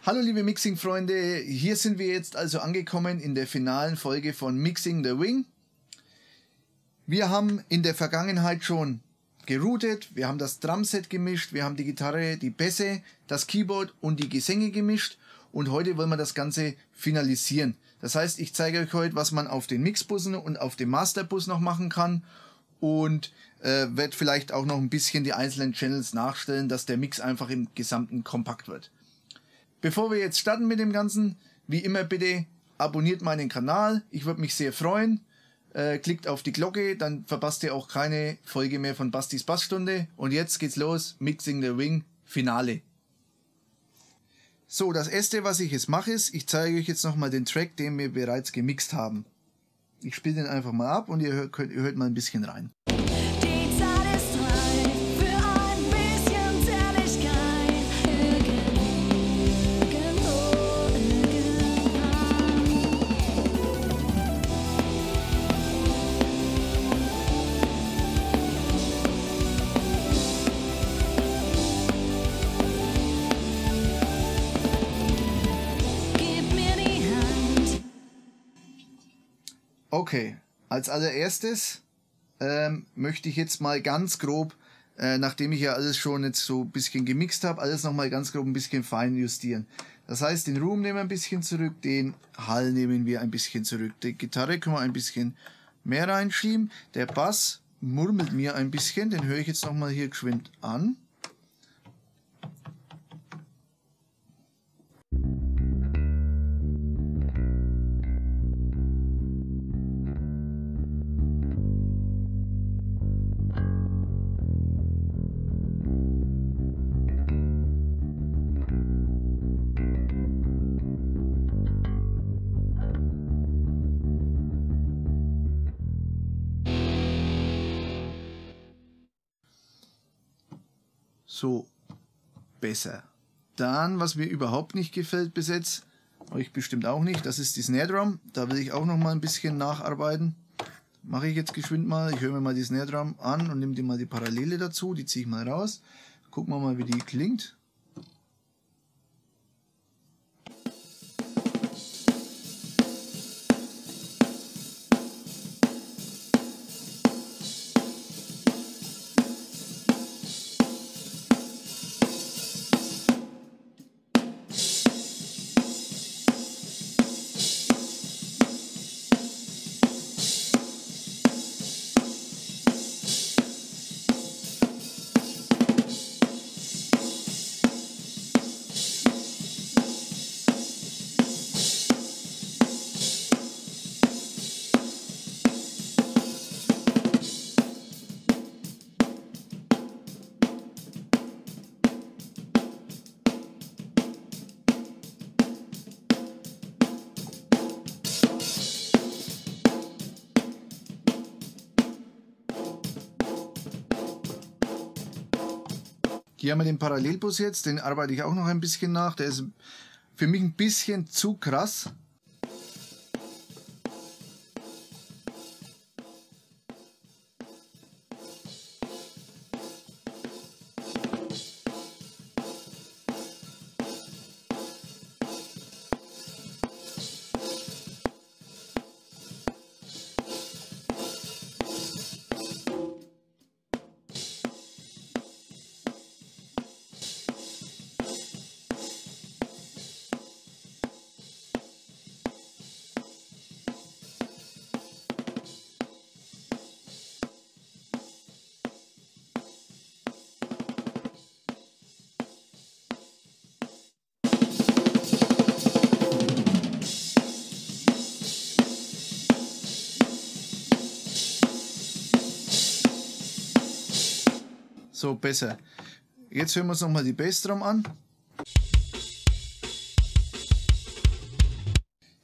Hallo liebe Mixing-Freunde, hier sind wir jetzt also angekommen in der finalen Folge von Mixing the Wing. Wir haben in der Vergangenheit schon geroutet, wir haben das Drumset gemischt, wir haben die Gitarre, die Bässe, das Keyboard und die Gesänge gemischt und heute wollen wir das Ganze finalisieren. Das heißt, ich zeige euch heute, was man auf den Mixbussen und auf dem Masterbus noch machen kann und werde vielleicht auch noch ein bisschen die einzelnen Channels nachstellen, dass der Mix einfach im Gesamten kompakt wird. Bevor wir jetzt starten mit dem Ganzen, wie immer bitte abonniert meinen Kanal, ich würde mich sehr freuen. Klickt auf die Glocke, dann verpasst ihr auch keine Folge mehr von Bastis Bassstunde. Und jetzt geht's los, Mixing the Wing, Finale. So, das erste, was ich jetzt mache, ist, ich zeige euch jetzt nochmal den Track, den wir bereits gemixt haben. Ich spiele den einfach mal ab und ihr hört mal ein bisschen rein. Okay, als allererstes möchte ich jetzt mal ganz grob, nachdem ich ja alles schon jetzt so ein bisschen gemixt habe, alles nochmal ganz grob ein bisschen fein justieren. Das heißt, den Room nehmen wir ein bisschen zurück, den Hall nehmen wir ein bisschen zurück. Die Gitarre können wir ein bisschen mehr reinschieben. Der Bass murmelt mir ein bisschen, den höre ich jetzt nochmal hier geschwind an. So, besser. Dann, was mir überhaupt nicht gefällt bis jetzt, euch bestimmt auch nicht, das ist die Snare Drum. Da will ich auch noch mal ein bisschen nacharbeiten. Mache ich jetzt geschwind mal. Ich höre mir mal die Snare Drum an und nehme dir mal die Parallele dazu. Die ziehe ich mal raus. Gucken wir mal, wie die klingt. Hier haben wir den Parallelbus jetzt, den arbeite ich auch noch ein bisschen nach. Der ist für mich ein bisschen zu krass. So, besser. Jetzt hören wir uns nochmal die Bassdrum an.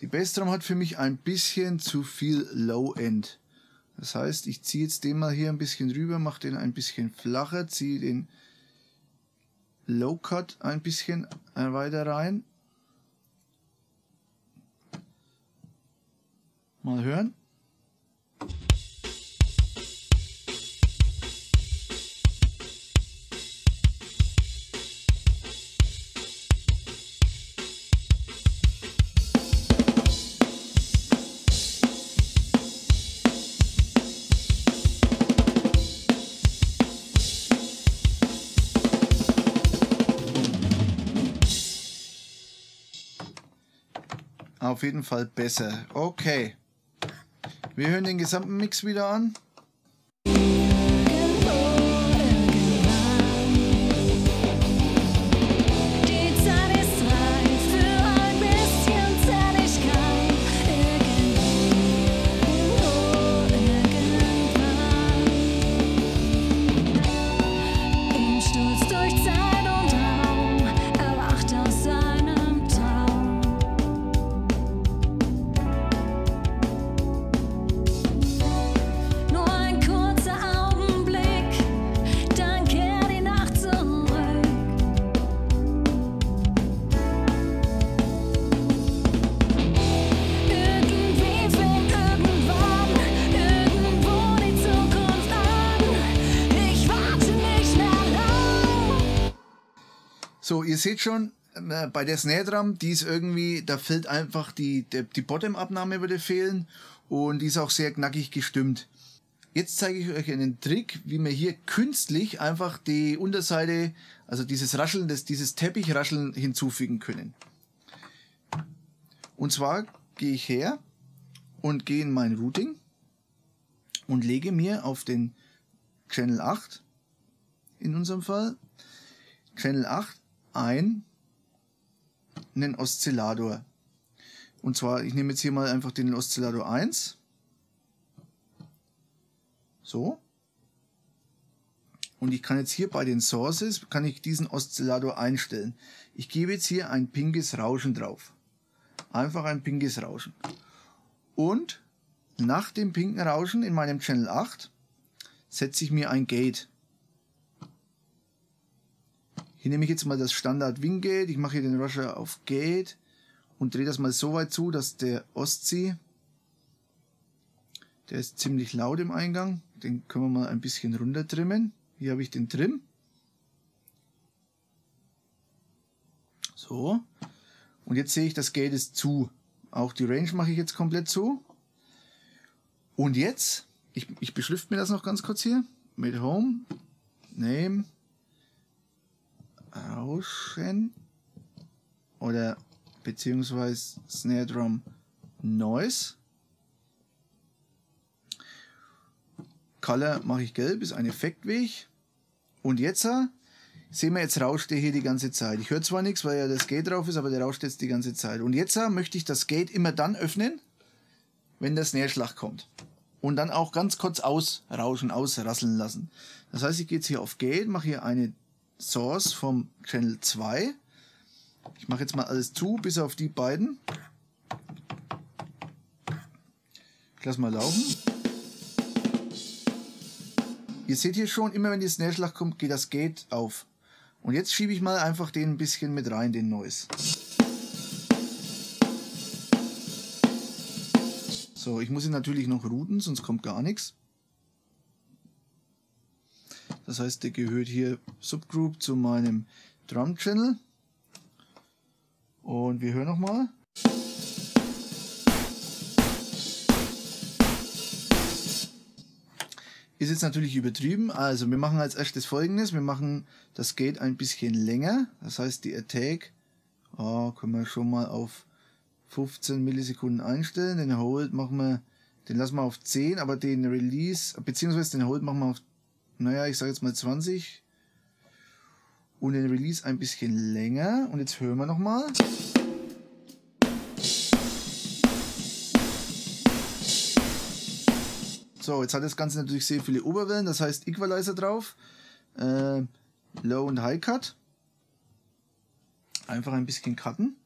Die Bassdrum hat für mich ein bisschen zu viel Low-End. Das heißt, ich ziehe jetzt den mal hier ein bisschen rüber, mache den ein bisschen flacher, ziehe den Low-Cut ein bisschen weiter rein. Mal hören. auf jeden Fall besser. Okay. Wir hören den gesamten Mix wieder an. So, ihr seht schon, bei der Snare Drum, die ist irgendwie, da fehlt einfach die Bottom-Abnahme würde fehlen und die ist auch sehr knackig gestimmt. Jetzt zeige ich euch einen Trick, wie wir hier künstlich einfach die Unterseite, also dieses Rascheln, dieses Teppichrasseln hinzufügen können. Und zwar gehe ich her und gehe in mein Routing und lege mir auf den Channel 8, in unserem Fall, Channel 8, einen Oszillator. Und zwar, ich nehme jetzt hier mal einfach den Oszillator 1. So. Und ich kann jetzt hier bei den Sources, kann ich diesen Oszillator einstellen. Ich gebe jetzt hier ein pinkes Rauschen drauf. Einfach ein pinkes Rauschen. Und nach dem pinken Rauschen in meinem Channel 8 setze ich mir ein Gate. Hier nehme ich jetzt mal das Standard Wing Gate, ich mache hier den Rusher auf Gate und drehe das mal so weit zu, dass der Oszi, der ist ziemlich laut im Eingang, den können wir mal ein bisschen runter trimmen. Hier habe ich den Trim. So. Und jetzt sehe ich, das Gate ist zu. Auch die Range mache ich jetzt komplett zu. Und jetzt, ich beschrifte mir das noch ganz kurz hier, mit Home, Name, Rauschen oder beziehungsweise Snare Drum Noise. Color mache ich gelb, ist ein Effektweg. Und jetzt sehen wir, jetzt rauscht der hier die ganze Zeit. Ich höre zwar nichts, weil ja das Gate drauf ist, aber der rauscht jetzt die ganze Zeit. Und jetzt möchte ich das Gate immer dann öffnen, wenn der Snare-Schlag kommt. Und dann auch ganz kurz ausrauschen, ausrasseln lassen. Das heißt, ich gehe jetzt hier auf Gate, mache hier eine Source vom Channel 2. Ich mache jetzt mal alles zu, bis auf die beiden. Ich lasse mal laufen. Ihr seht hier schon, immer wenn die Snare-Schlag kommt, geht das Gate auf. Und jetzt schiebe ich mal einfach den ein bisschen mit rein, den Noise. So, ich muss ihn natürlich noch routen, sonst kommt gar nichts. Das heißt, der gehört hier Subgroup zu meinem Drum Channel. Und wir hören nochmal. Ist jetzt natürlich übertrieben. Also wir machen als erstes Folgendes. Wir machen das Gate ein bisschen länger. Das heißt, die Attack können wir schon mal auf 15 Millisekunden einstellen. Den Hold machen wir, den lassen wir auf 10, aber den Release, beziehungsweise den Hold machen wir auf, naja, ich sage jetzt mal 20. Und den Release ein bisschen länger. Und jetzt hören wir nochmal. So, jetzt hat das Ganze natürlich sehr viele Oberwellen, das heißt Equalizer drauf. Low und High Cut. Einfach ein bisschen cutten.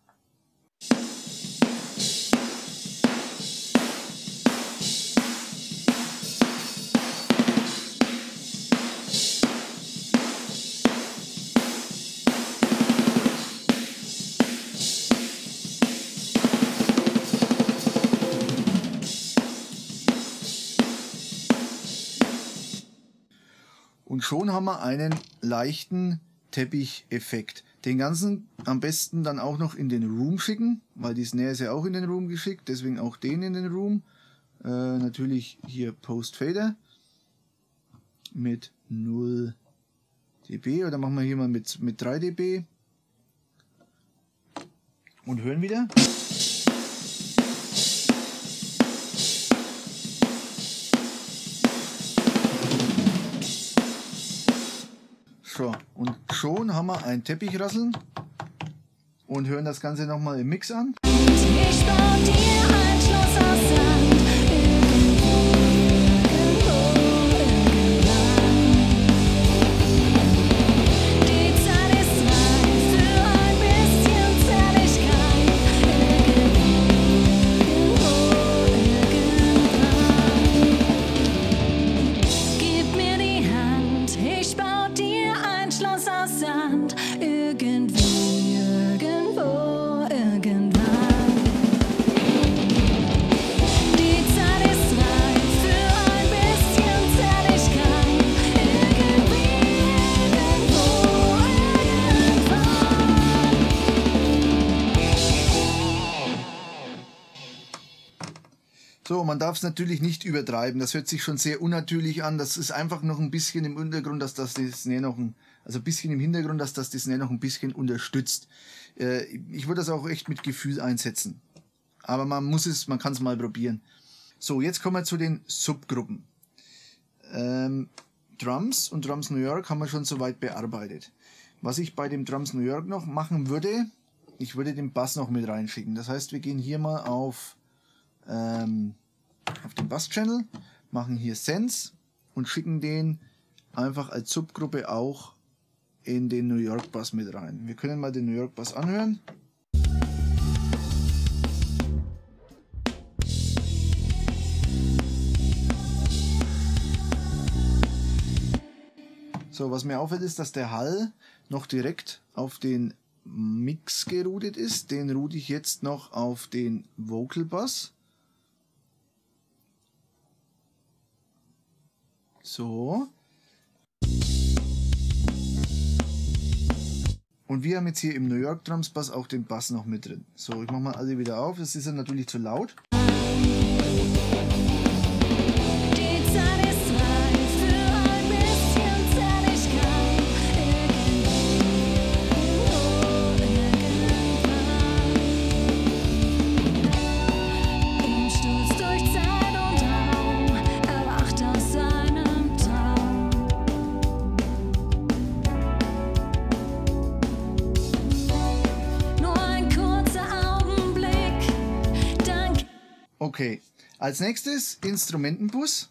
Und schon haben wir einen leichten Teppicheffekt. Den ganzen am besten dann auch noch in den Room schicken, weil die Snare ist ja auch in den Room geschickt, deswegen auch den in den Room. Natürlich hier Post Fader mit 0 dB oder machen wir hier mal mit 3 dB und hören wieder. So, und schon haben wir ein Teppichrasseln und hören das Ganze nochmal im Mix an. Ich bau dir ein Schloss aus Sand, irgendwo, irgendwann. Die Zeit ist reif für ein bisschen Zärtlichkeit, irgendwo, irgendwann. Gib mir die Hand, ich bau dir ein Schloss aus Sand, irgendwie, irgendwo, irgendwann. Die Zeit ist reif für ein bisschen Zärtlichkeit, irgendwie, irgendwo, irgendwann. So, man darf es natürlich nicht übertreiben. Das hört sich schon sehr unnatürlich an. Das ist einfach noch ein bisschen im Hintergrund, dass das die Snare noch ein bisschen unterstützt. Ich würde das auch echt mit Gefühl einsetzen. Aber man kann es mal probieren. So, jetzt kommen wir zu den Subgruppen. Drums und Drums New York haben wir schon soweit bearbeitet. Was ich bei dem Drums New York noch machen würde, ich würde den Bass noch mit reinschicken. Das heißt, wir gehen hier mal auf den Bass-Channel, machen hier Sense und schicken den einfach als Subgruppe auch in den New York Bass mit rein. Wir können mal den New York Bass anhören. So, was mir auffällt, ist, dass der Hall noch direkt auf den Mix geroutet ist. Den route ich jetzt noch auf den Vocal Bass. So. Und wir haben jetzt hier im New York Drums Bass auch den Bass noch mit drin. So, ich mache mal alle wieder auf. Es ist ja natürlich zu laut. Die Zeit ist reif für ein bisschen Zärtlichkeit, irgendwo, irgendwann. Im Sturz durch Zeit und Raum, erwacht aus seinem Traum. Nur ein kurzer Augenblick, dann Okay, als nächstes Instrumentenbus.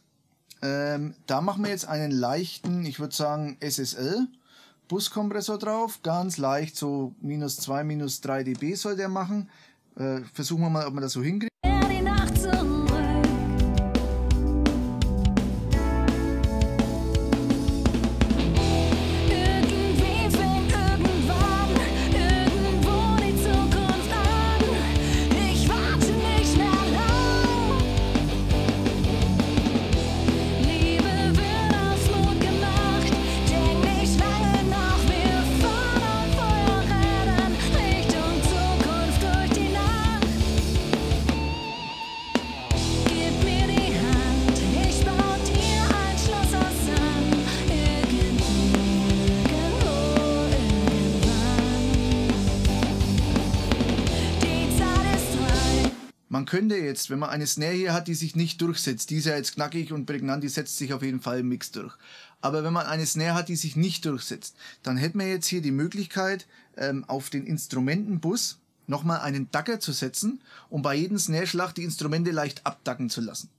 Da machen wir jetzt einen leichten, ich würde sagen SSL Buskompressor drauf. Ganz leicht, so -2, -3 dB soll der machen. Versuchen wir mal, ob wir das so hinkriegen. die Nacht zurück. Irgendwie fängt irgendwann irgendwo die Zukunft an. Ich warte nicht mehr lang. Liebe wird aus Mut gemacht. Denk nicht lange nach. Wir fahren auf Feuerrädern Richtung Zukunft durch die Nacht. Gib mir die Hand, ich bau dir ein Schloss aus Sand, irgendwo, irgendwann. Die Zeit ist reif. Man könnte jetzt, wenn man eine Snare hier hat, die sich nicht durchsetzt, die ist ja jetzt knackig und prägnant, die setzt sich auf jeden Fall im Mix durch. Aber wenn man eine Snare hat, die sich nicht durchsetzt, dann hätten wir jetzt hier die Möglichkeit, auf den Instrumentenbus nochmal einen Dacker zu setzen und bei jedem Snare-Schlag die Instrumente leicht abdacken zu lassen.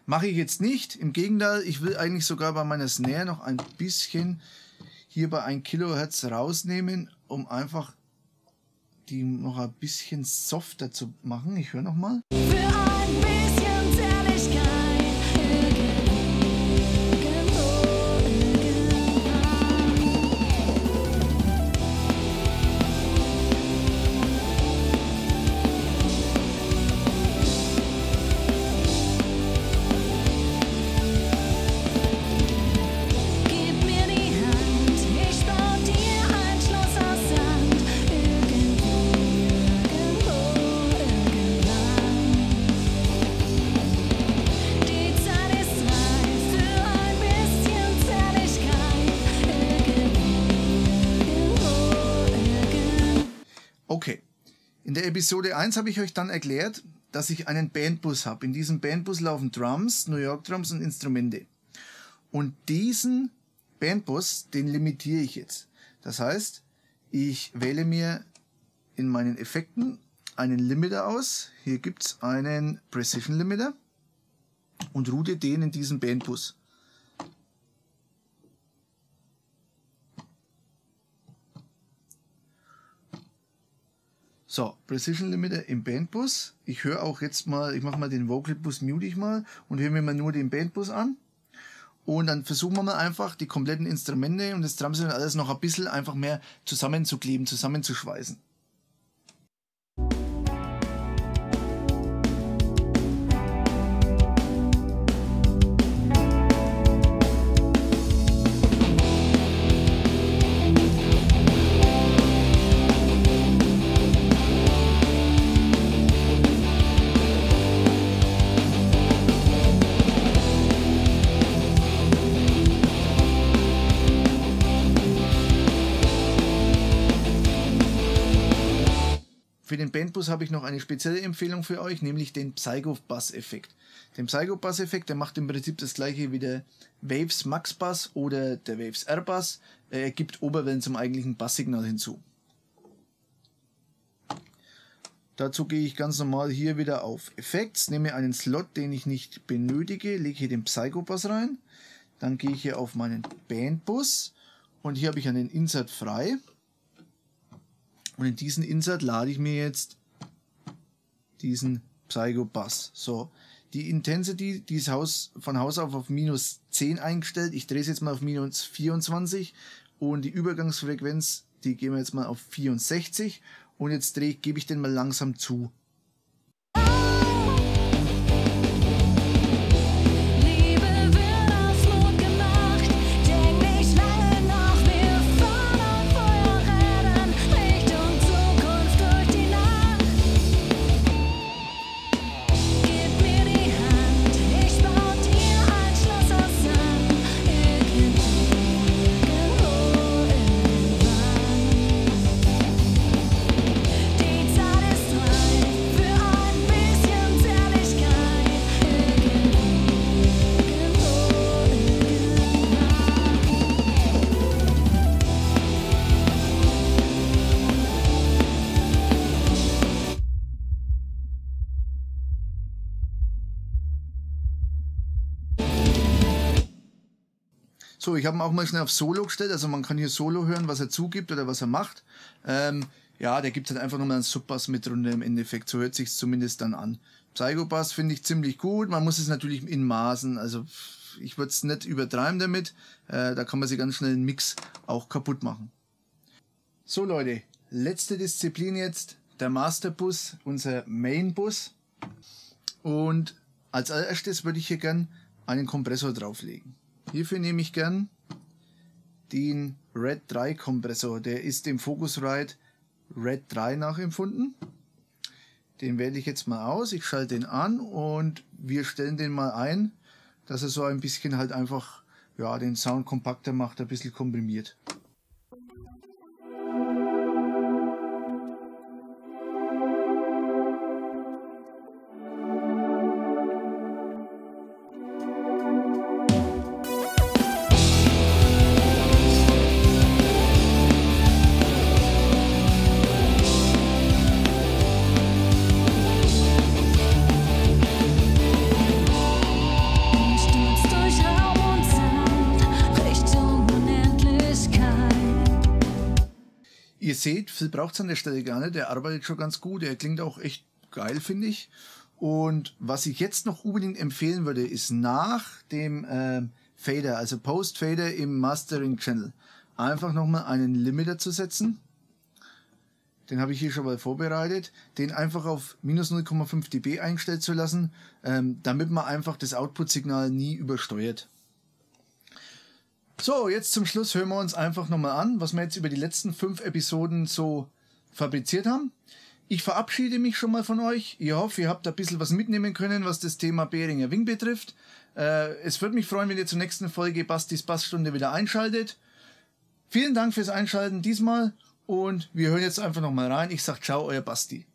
Mache ich jetzt nicht, im Gegenteil, ich will eigentlich sogar bei meiner Snare noch ein bisschen hier bei 1 Kilohertz rausnehmen, um einfach die noch ein bisschen softer zu machen. Ich höre nochmal. Für ein bisschen Zärtlichkeit, irgendwo, irgendwann. Gib mir die Hand, ich bau dir ein Schloss aus Sand, irgendwo, irgendwann. Die Zeit ist reif für ein bisschen Zärtlichkeit, irgendwo, irgendwann. Okay. In der Episode 1 habe ich euch dann erklärt, dass ich einen Bandbus habe. In diesem Bandbus laufen Drums, New York Drums und Instrumente. Und diesen Bandbus, den limitiere ich jetzt. Das heißt, ich wähle mir in meinen Effekten einen Limiter aus. Hier gibt es einen Precision Limiter und route den in diesen Bandbus. So, Precision Limiter im Bandbus. Ich höre auch jetzt mal, ich mache mal den Vocal Bus, mute ich mal und höre mir mal nur den Bandbus an. Und dann versuchen wir mal einfach die kompletten Instrumente und das Drumset und alles noch ein bisschen einfach mehr zusammenzukleben, zusammenzuschweißen. Für den Bandbus habe ich noch eine spezielle Empfehlung für euch, nämlich den Psycho-Bass-Effekt. Den Psycho-Bass-Effekt, der macht im Prinzip das gleiche wie der Waves Max-Bass oder der Waves R-Bass. Er gibt Oberwellen zum eigentlichen Basssignal hinzu. Dazu gehe ich ganz normal hier wieder auf Effects, nehme einen Slot, den ich nicht benötige, lege hier den Psycho-Bass rein. Dann gehe ich hier auf meinen Bandbus und hier habe ich einen Insert frei. Und in diesen Insert lade ich mir jetzt diesen Psycho-Bass. So, die Intensity, die ist von Haus auf minus 10 eingestellt. Ich drehe es jetzt mal auf minus 24 und die Übergangsfrequenz, die gehen wir jetzt mal auf 64 und jetzt gebe ich den mal langsam zu. So, ich habe ihn auch mal schnell auf Solo gestellt, also man kann hier Solo hören, was er zugibt oder was er macht. Ja, der gibt halt einfach nochmal einen Subbass mit runter im Endeffekt, so hört sich zumindest dann an. Psycho-Bass finde ich ziemlich gut, man muss es natürlich in Maßen, also ich würde es nicht übertreiben damit, da kann man sich ganz schnell einen Mix auch kaputt machen. So Leute, letzte Disziplin jetzt, der Masterbus, unser Mainbus. Und als allererstes würde ich hier gern einen Kompressor drauflegen. Hierfür nehme ich gern den Red 3 Kompressor. Der ist dem Focusrite Red 3 nachempfunden. Den wähle ich jetzt mal aus. Ich schalte den an und wir stellen den mal ein, dass er so ein bisschen halt einfach ja, den Sound kompakter macht, ein bisschen komprimiert. Ihr seht, viel braucht es an der Stelle gar nicht, der arbeitet schon ganz gut, er klingt auch echt geil, finde ich. Und was ich jetzt noch unbedingt empfehlen würde, ist nach dem Fader, also Post-Fader im Mastering Channel, einfach nochmal einen Limiter zu setzen. Den habe ich hier schon mal vorbereitet, den einfach auf minus 0,5 dB eingestellt zu lassen, damit man einfach das Output-Signal nie übersteuert. So, jetzt zum Schluss hören wir uns einfach nochmal an, was wir jetzt über die letzten 5 Episoden so fabriziert haben. Ich verabschiede mich schon mal von euch. Ich hoffe, ihr habt ein bisschen was mitnehmen können, was das Thema Behringer Wing betrifft. Es würde mich freuen, wenn ihr zur nächsten Folge Bastis Bassstunde wieder einschaltet. Vielen Dank fürs Einschalten diesmal und wir hören jetzt einfach nochmal rein. Ich sag ciao, euer Basti.